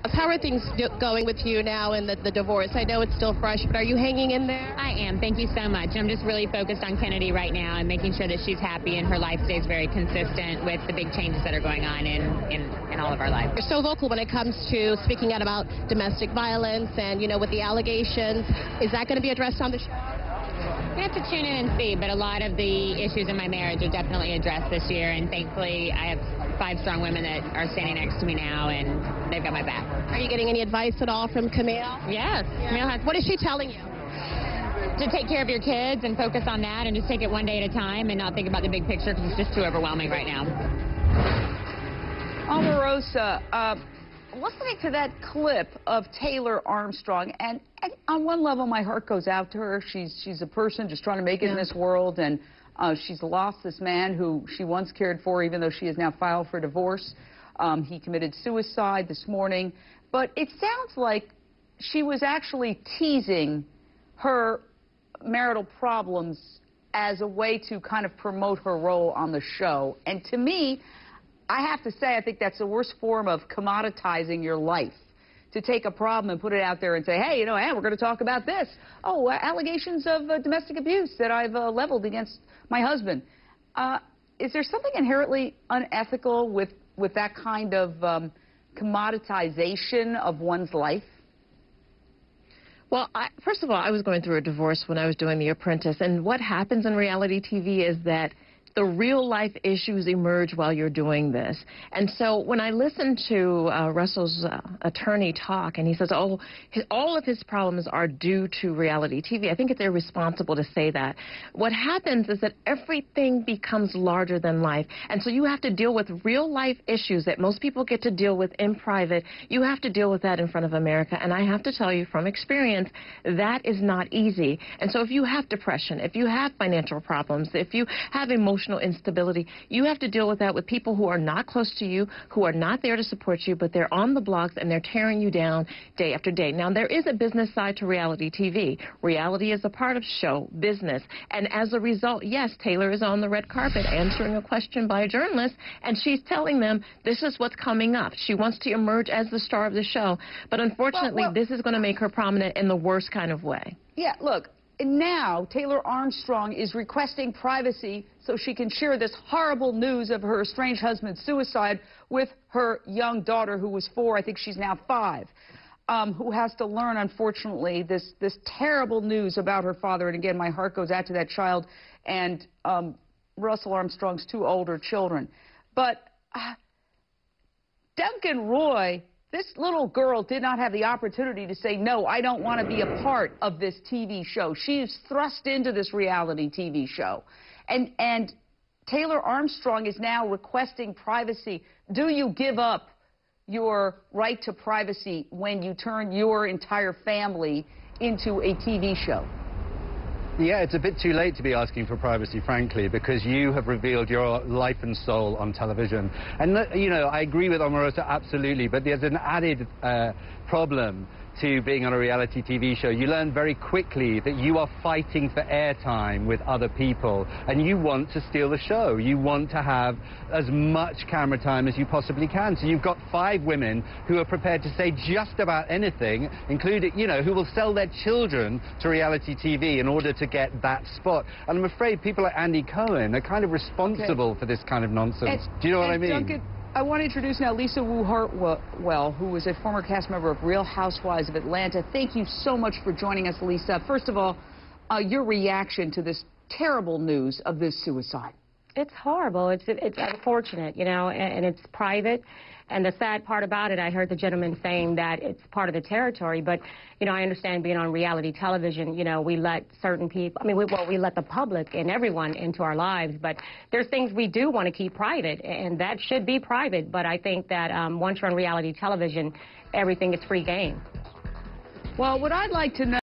How are things going with you now in the divorce? I know it's still fresh, but are you hanging in there? I am. Thank you so much. I'm just really focused on Kennedy right now and making sure that she's happy and her life stays very consistent with the big changes that are going on in all of our lives. You're so vocal when it comes to speaking out about domestic violence and, you know, with the allegations. Is that going to be addressed on the show? You have to tune in and see, but a lot of the issues in my marriage are definitely addressed this year, and thankfully I have 5 strong women that are standing next to me now, and they've got my back. Are you getting any advice at all from Camille? Yes. Camille has. What is she telling you? To take care of your kids and focus on that and just take it one day at a time and not think about the big picture because it's just too overwhelming right now. Omarosa, listening to that clip of Taylor Armstrong, and on one level my heart goes out to her. She's a person just trying to make it in this world, and she's lost this man who she once cared for, even though she has now filed for divorce. He committed suicide this morning, but it sounds like she was actually teasing her marital problems as a way to kind of promote her role on the show. And to me, I have to say, I think that's the worst form of commoditizing your life, to take a problem and put it out there and say, hey, you know, hey, we're going to talk about this. Oh, allegations of domestic abuse that I've leveled against my husband. Is there something inherently unethical with that kind of commoditization of one's life? Well, first of all, I was going through a divorce when I was doing The Apprentice, and what happens in reality TV is that the real-life issues emerge while you're doing this. And so when I listen to Russell's attorney talk, and he says, oh, all of his problems are due to reality TV, I think it's irresponsible to say that. What happens is that everything becomes larger than life. And so you have to deal with real-life issues that most people get to deal with in private. You have to deal with that in front of America. And I have to tell you from experience, that is not easy. And so if you have depression, if you have financial problems, if you have emotional instability, you have to deal with that with people who are not close to you, who are not there to support you, but they're on the blogs and they're tearing you down day after day. Now, there is a business side to reality TV. Reality is a part of show business. And as a result, yes, Taylor is on the red carpet answering a question by a journalist, and she's telling them this is what's coming up. She wants to emerge as the star of the show. But unfortunately, this is going to make her prominent in the worst kind of way. Yeah, look. Now, Taylor Armstrong is requesting privacy so she can share this horrible news of her estranged husband's suicide with her young daughter, who was 4, I think she's now 5, who has to learn, unfortunately, this terrible news about her father. And again, my heart goes out to that child and Russell Armstrong's 2 older children. But Duncan Roy, this little girl did not have the opportunity to say, no, I don't want to be a part of this TV show. She is thrust into this reality TV show. And Taylor Armstrong is now requesting privacy. Do you give up your right to privacy when you turn your entire family into a TV show? Yeah, it's a bit too late to be asking for privacy, frankly, because you have revealed your life and soul on television. And, you know, I agree with Omarosa, absolutely, but there's an added problem to being on a reality TV show. You learn very quickly that you are fighting for airtime with other people, and you want to steal the show. You want to have as much camera time as you possibly can. So you've got 5 women who are prepared to say just about anything, including, you know, who will sell their children to reality TV in order to get that spot. And I'm afraid people like Andy Cohen are kind of responsible for this kind of nonsense. Do you know what I mean? Duncan, I want to introduce now Lisa Wu Hartwell, who is a former cast member of Real Housewives of Atlanta. Thank you so much for joining us, Lisa. First of all, your reaction to this terrible news of this suicide. It's horrible. It's unfortunate, you know, and it's private. And the sad part about it, I heard the gentleman saying that it's part of the territory. But, you know, I understand being on reality television, you know, we let certain people, I mean, we let the public and everyone into our lives. But there's things we do want to keep private, and that should be private. But I think that once you're on reality television, everything is free game. Well, what I'd like to know